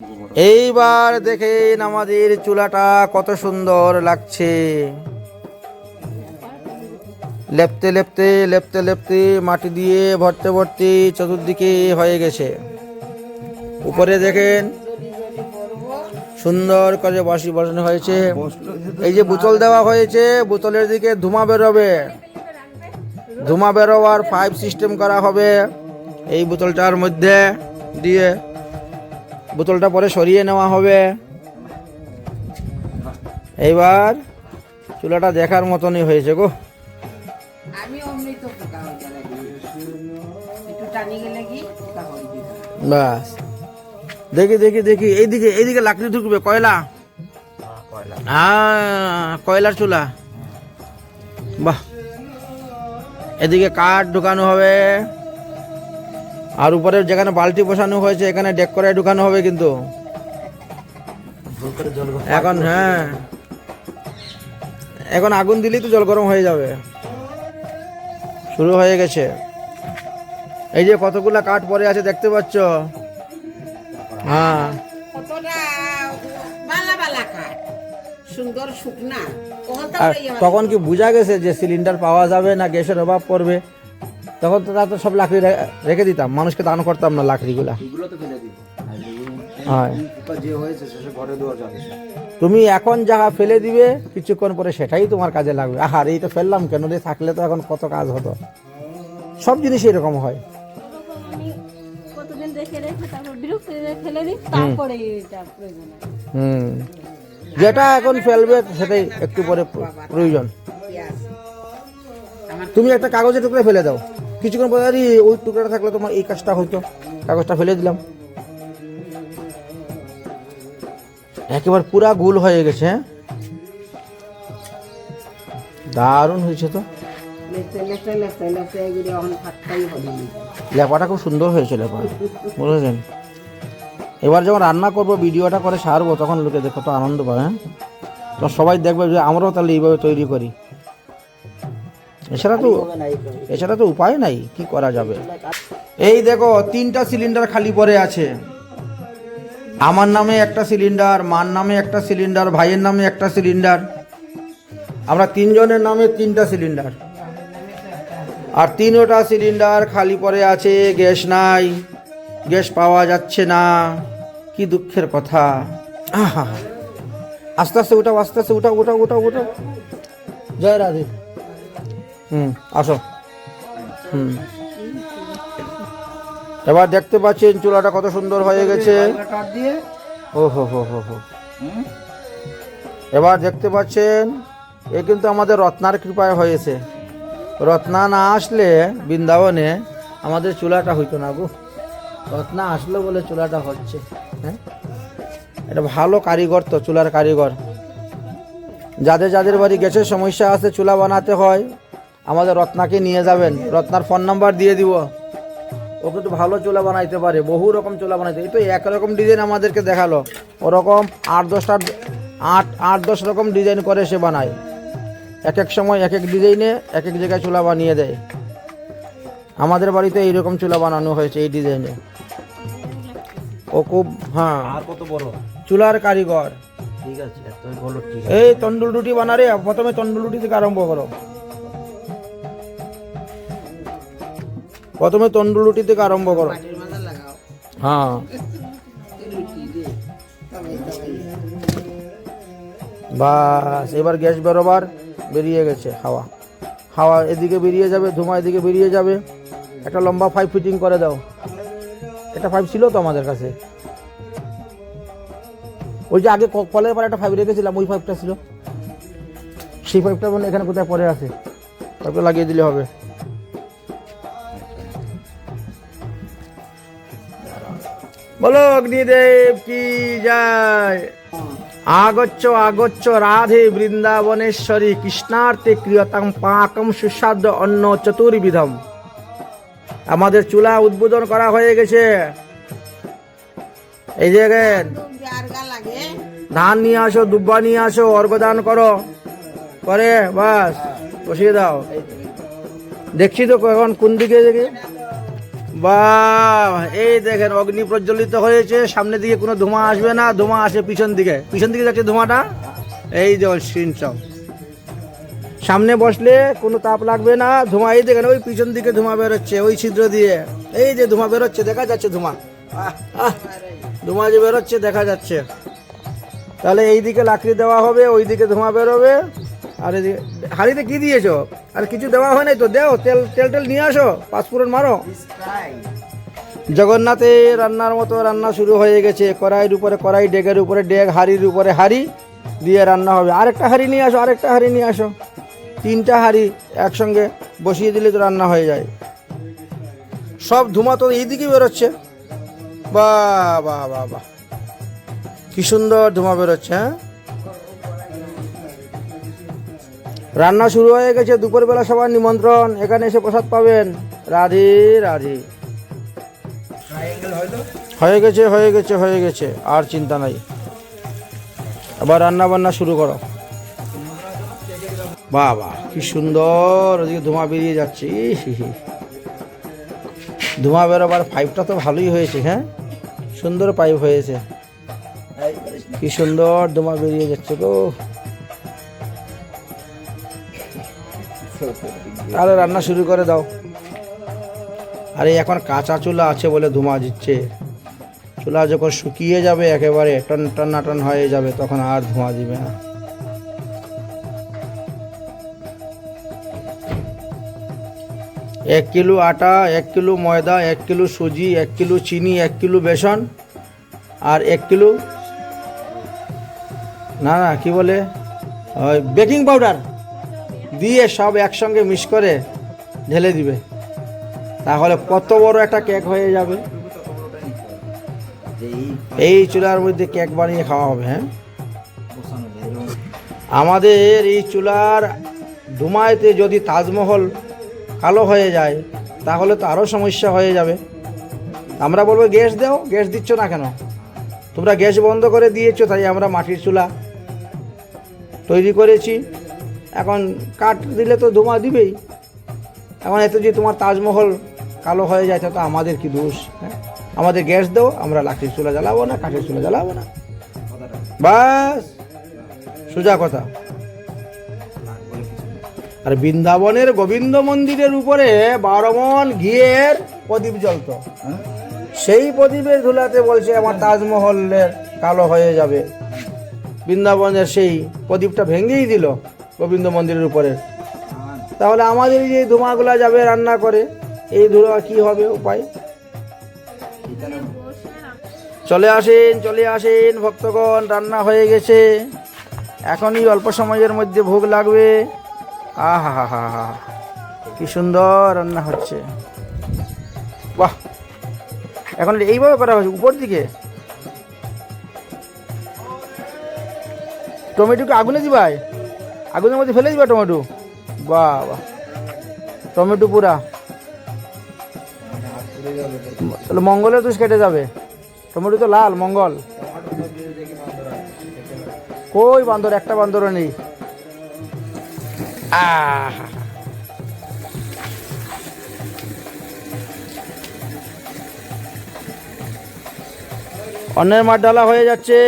এইবার দেখেন আমাদের চুলাটা কত সুন্দর লাগছে। লেপতে লেপতে লেপতে লেপতে মাটি দিয়ে ভরতে ভরতে চতুর্দিকে হয়ে গেছে। উপরে দেখেন সুন্দর করে বসানো হয়েছে। এই যে বোতল দেওয়া হয়েছে, বোতলের দিকে ধোঁয়া বেরোবে, ধোঁয়া বেরোবার পাইপ সিস্টেম করা হবে এই বোতলটার মধ্যে দিয়ে। বোতলটা পরে সরিয়ে নেওয়া হবে। এইবার চুলাটা দেখার মতনই হয়েছে গো। বাস দেখি দেখি দেখি এইদিকে এইদিকে লাকড়ি ঢুকবে, কয়লা, হ্যাঁ কয়লার চুলা। বাহ, এদিকে কাঠ ঢুকানো হবে, আর উপরে যেখানে বালতি বসানো হয়েছে এখানে ডেক করে ঢুকানো হবে কিন্তু এখন। হ্যাঁ, এখন আগুন দিলেই তো জল গরম হয়ে যাবে। শুরু হয়ে গেছে। এই যে কতগুলা কাঠ পরে আছে দেখতে পাচ্ছ। হ্যাঁ, তখন কি বোঝা গেছে যে সিলিন্ডার পাওয়া যাবে না গ্যাসের অভাব পড়বে? তখন তো তাতে সব লাকড়ি রেখে দিতাম, মানুষকে দান করতাম না লাকড়িগুলা। তুমি এখন যাহা ফেলে দিবে কিছুক্ষণ পরে সেটাই তোমার কাজে লাগবে। আহার এই তো ফেললাম কেন রে, থাকলে তো এখন কত কাজ হতো। সব জিনিস এরকম হয়। যেটা এখন ফেলবে সেটাই একটু পরে প্রয়োজন। তুমি একটা কাগজের টুকরা ফেলে দাও, কিছুক্ষণ পরে আরে ওই টুকরাটা থাকলে তোমার এই কাজটা হইতো, কাগজটা ফেলে দিলাম। একেবারে পুরা গোল হয়ে গেছে। দারুণ হয়েছে তো, লেপাটা খুব সুন্দর হয়েছে লেপা, বুঝেছেন? এবার যখন রান্না করবো ভিডিওটা করে সারবো তখন লোকে দেখো তো আনন্দ পাবে। হ্যাঁ, তো সবাই দেখবে যে আমরাও তাহলে এইভাবে তৈরি করি। এছাড়া তো উপায় নাই, কি করা যাবে। এই দেখো 3টা সিলিন্ডার খালি পড়ে আছে। আমার নামে একটা সিলিন্ডার, মার নামে একটা সিলিন্ডার, ভাইয়ের নামে একটা সিলিন্ডার। আমরা 3 জনের নামে 3টা সিলিন্ডার, আর 3টা সিলিন্ডার খালি পড়ে আছে। গ্যাস নাই, গ্যাস পাওয়া যাচ্ছে না, কি দুঃখের কথা। আহা, আস্তে আস্তে উঠাও, আস্তে আস্তে উঠাও উঠাও উঠাও উঠাও। জয় রাধে। আসো। এবার দেখতে পাচ্ছেন চুলাটা কত সুন্দর হয়ে গেছে। ও হো হো হো হো। এবার দেখতে পাচ্ছেন এ কিন্তু আমাদের রত্নার কৃপায় হয়েছে। রত্না না আসলে বৃন্দাবনে আমাদের চুলাটা হইতো না গো। রত্না আসলো বলে চুলাটা হচ্ছে। হ্যাঁ, এটা ভালো কারিগর তো, চুলার কারিগর। যাদের যাদের বাড়ি গ্যাসের সমস্যা আছে, চুলা বানাতে হয়, আমাদের রত্নাকে নিয়ে যাবেন। রত্নার ফোন নাম্বার দিয়ে দিব। ও কিন্তু ভালো চুলা বানাইতে পারে, বহু রকম চুলা বানাইতে। এই তো একরকম ডিজাইন আমাদেরকে দেখালো, ওরকম 8-10 রকম ডিজাইন করে সে বানায়। এক এক সময় এক এক ডিজাইনে এক এক জায়গায় চুলা বানিয়ে দেয়। আমাদের বাড়িতে এইরকম চুলা বানানো হয়েছে এই ডিজাইনে। ও খুব, হ্যাঁ, কত বড় চুলার কারিগর। ঠিক আছে, বলো ঠিক আছে। এই তন্দুর রুটি বানারে, প্রথমে তন্দুর রুটি থেকে আরম্ভ করো। প্রথমে তন্দুর রুটি থেকে আরম্ভ করো। হ্যাঁ, বাস এবার গ্যাস বেরোবার বেরিয়ে গেছে। হাওয়া হাওয়া এদিকে বেরিয়ে যাবে, ধোঁয়া এদিকে বেরিয়ে যাবে। একটা লম্বা পাইপ ফিটিং করে দাও। একটা পাইপ ছিল তো আমাদের কাছে, ওই যে আগে কলের পরে একটা পাইপ রেখেছিলাম, ওই পাইপটা ছিল। সেই পাইপটা মানে এখানে কোথায় পরে আছে, পাইপটা লাগিয়ে দিলে হবে। বলো অগ্নিদেব কি যায়। আগচ্ছ আগচ্ছ রাধে বৃন্দাবনেশ্বরী, কৃষ্ণার্থে ক্রিয়তাম পাকম সুস্বাদ্য অন্ন চতুর্বিধম। আমাদের চুলা উদ্বোধন করা হয়ে গেছে। এই যে ধান নিয়ে আসো, দুব্বা নিয়ে আসো, অর্ঘ্যদান করো, করে বাস বসিয়ে দাও। দেখছি তো এখন কোন দিকে দেখি বাহ, এই দেখেন অগ্নি প্রজ্বলিত হয়েছে, সামনের দিকে কোনো ধোঁয়া আসবে না, ধোঁয়া আসে পিছন দিকে, পিছন দিকে যাচ্ছে ধোঁয়াটা। এই যে সিন সব সামনে বসলে কোনো তাপ লাগবে না, ধোঁয়া এই দেখেন ওই পিছন দিকে ধোঁয়া বেরোচ্ছে ওই ছিদ্র দিয়ে, এই যে ধোঁয়া বেরোচ্ছে দেখা যাচ্ছে ধোঁয়া, ধোঁয়া যে বেরোচ্ছে দেখা যাচ্ছে। তাহলে এই দিকে লাকড়ি দেওয়া হবে, ওই দিকে ধোঁয়া বেরোবে। আর এদিকে হাঁড়িতে কি দিয়েছো? আর কিছু দেওয়া হয় নাই তো, দেও তেল তেল টেল নিয়ে আসো, পাঁচফোড়ন মারো। জগন্নাথে রান্নার মতো রান্না শুরু হয়ে গেছে, কড়াইয়ের উপরে কড়াই, ডেগের উপরে ডেগ, হাঁড়ির উপরে হাঁড়ি দিয়ে রান্না হবে। আরেকটা হাঁড়ি নিয়ে আসো, আরেকটা হাঁড়ি নিয়ে আসো। 3টা হাঁড়ি একসঙ্গে বসিয়ে দিলে তো রান্না হয়ে যায়। সব ধোঁয়া তো এইদিকে বেরোচ্ছে। বাহ বাহ বাহ বাহ, কি সুন্দর ধোঁয়া বেরোচ্ছে। হ্যাঁ, রান্না শুরু হয়ে গেছে, দুপুরবেলা সবার নিমন্ত্রণ, এখানে এসে প্রসাদ পাবেন। রাধে রাধে। হয়ে গেছে হয়ে গেছে হয়ে গেছে, আর চিন্তা নাই। আবার রান্না বান্না শুরু করো। বাহ বাহ, কি সুন্দর ওদিকে ধোঁয়া বেরিয়ে যাচ্ছে। ধোঁয়া বেরোবার পাইপটা তো ভালোই হয়েছে। হ্যাঁ, সুন্দর পাইপ হয়েছে, কি সুন্দর ধোঁয়া বেরিয়ে যাচ্ছে গো। আরে রান্না শুরু করে দাও। আরে এখন কাঁচা চুলা আছে বলে ধোঁয়া দিচ্ছে, চুলা যখন শুকিয়ে যাবে একেবারে টন টানাটন হয়ে যাবে তখন আর ধোঁয়া দিবে না। 1 কিলো আটা, 1 কিলো ময়দা, 1 কিলো সুজি, 1 কিলো চিনি, 1 কিলো বেসন আর 1 কিলো না না কি বলে ওই বেকিং পাউডার দিয়ে সব একসঙ্গে মিক্স করে ঢেলে দিবে, তাহলে কত বড় একটা কেক হয়ে যাবে। এই চুলার মধ্যে কেক বানিয়ে খাওয়া হবে। হ্যাঁ, আমাদের এই চুলার ধোঁয়াতে যদি তাজমহল কালো হয়ে যায় তাহলে তো আরও সমস্যা হয়ে যাবে। আমরা বলবো গ্যাস দাও, গ্যাস দিচ্ছ না কেন? তোমরা গ্যাস বন্ধ করে দিয়েছো, তাই আমরা মাটির চুলা তৈরি করেছি। এখন কাঠ দিলে তো ধোঁয়া দিবেই। এখন এতে যদি তোমার তাজমহল কালো হয়ে যায় তো আমাদের কি দোষ? হ্যাঁ, আমাদের গ্যাস দাও, আমরা লাকড়ির চুলা জ্বালাবো না, কাঠের চুলা জ্বালাবো না, বাস সোজা কথা। আর বৃন্দাবনের গোবিন্দ মন্দিরের উপরে 12 মণ ঘিয়ের প্রদীপ জ্বলত, সেই প্রদীপের ধুলাতে বলছে আমার তাজমহলের কালো হয়ে যাবে। বৃন্দাবনের সেই প্রদীপটা ভেঙেই দিল গোবিন্দ মন্দিরের উপরে। তাহলে আমাদের যে ধোঁয়াগুলা যাবে রান্না করে, এই ধোঁয়া কি হবে উপায়? চলে আসেন চলে আসেন ভক্তগণ, রান্না হয়ে গেছে, এখনই অল্প সময়ের মধ্যে ভোগ লাগবে। আহা হা হা হা, কি সুন্দর রান্না হচ্ছে। বাহ, এখন এইভাবে করা হচ্ছে উপর দিকে। টমেটোকে আগুনে দিবাই, আগুনের মধ্যে ফেলে দিবা টমেটো। বাহ বাহ, টমেটো পুরা, তাহলে মঙ্গলের দোষ কেটে যাবে। টমেটো তো লাল, মঙ্গল। কই বান্দর, একটা বান্দরও নেই। অন্যের মাঠ ডালা হয়ে যাচ্ছে।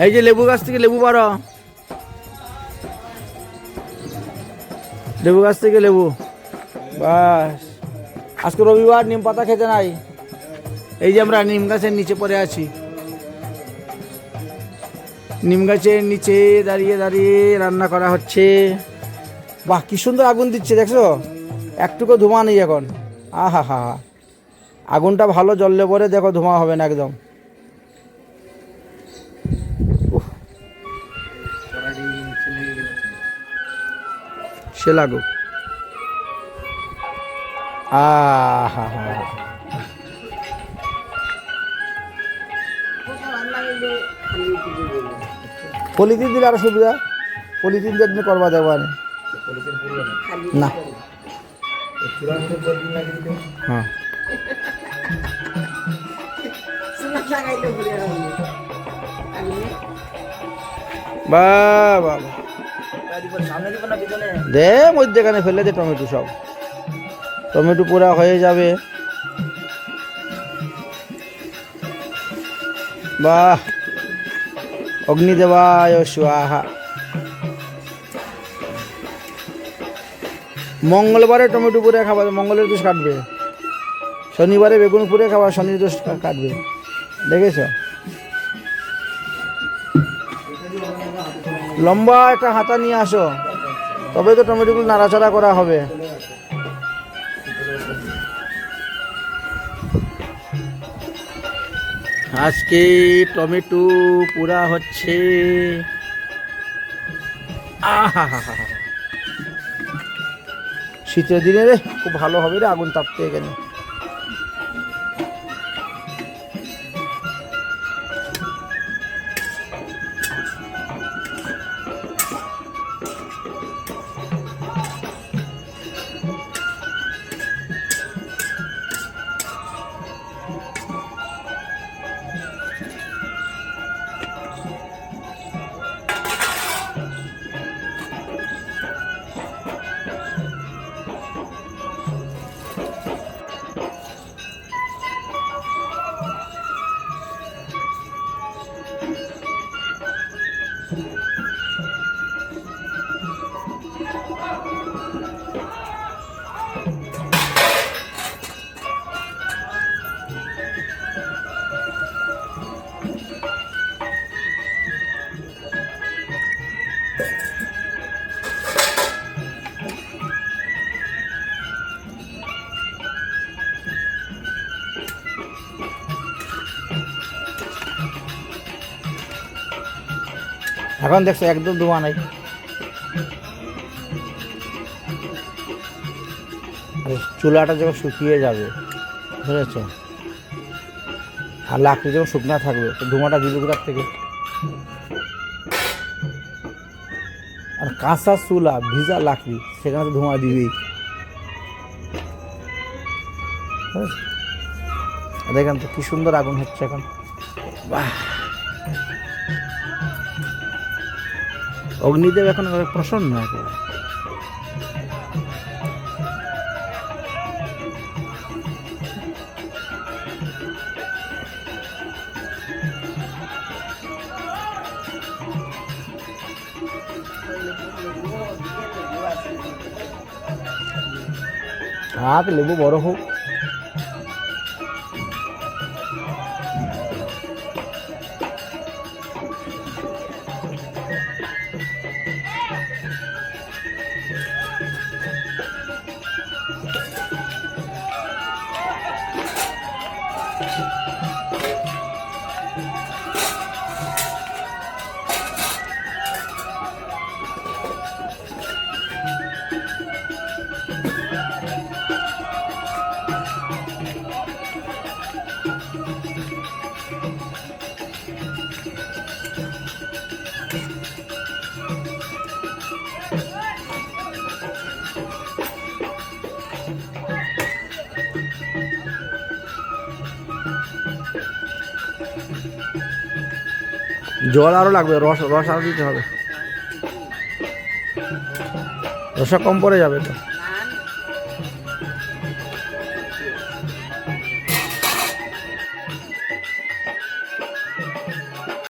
এই যে লেবু গাছ থেকে লেবু পারো, লেবু গাছ থেকে লেবু। বাস, আজকে রবিবার, নিম পাতা খেতে নাই। এই যে আমরা নিম গাছের নিচে পড়ে আছি, নিম গাছের নিচে দাঁড়িয়ে দাঁড়িয়ে রান্না করা হচ্ছে। বাহ, কি সুন্দর আগুন দিচ্ছে দেখছো, একটুকু ধোঁয়া নেই এখন। আহা হা, আগুনটা ভালো জ্বললে পরে দেখো ধোঁয়া হবে না একদম। সে লাগুক। আহা হা, পলিথিন দিলে আরো সুবিধা, পলিথিন দিয়ে একদিন করবা দেবো না। হ্যাঁ, বাহ বাহ, দে মধ্যেখানে ফেলে দে টমেটো সব, টমেটো পুরা হয়ে যাবে। বাহ, অগ্নিদেবায় স্বাহা। মঙ্গলবারে টমেটো পুরে খাবার, মঙ্গলের দোষ কাটবে। শনিবারে বেগুন পুরে খাবার, শনির দোষ কাটবে। দেখেছ, লম্বা একটা হাতা নিয়ে আসো, তবে তো টমেটোগুলো নাড়াচাড়া করা হবে। আজকে টমেটো পুরা হচ্ছে। আহা, শীতের দিনে রে খুব ভালো হবে রে, আগুন তাপতে এখানে। এখন দেখছো একদম ধোঁয়া নাই। চুলাটা যখন শুকিয়ে যাবে, বুঝেছ, আর লাকড়ি যখন শুকনা থাকবে, তো ধোঁয়াটা দিবে কোথার থেকে? আর কাঁচা চুলা, ভিজা লাকড়ি, সেখানে তো ধোঁয়া দিবেই। দেখেন তো কি সুন্দর আগুন হচ্ছে এখন। বাহ, অগ্নিদেব এখন প্রসন্ন একেবারে। হাত লেবু বড় হোক। জল আরো লাগবে, রস আরো দিতে হবে, রসা কম পড়ে যাবে তো।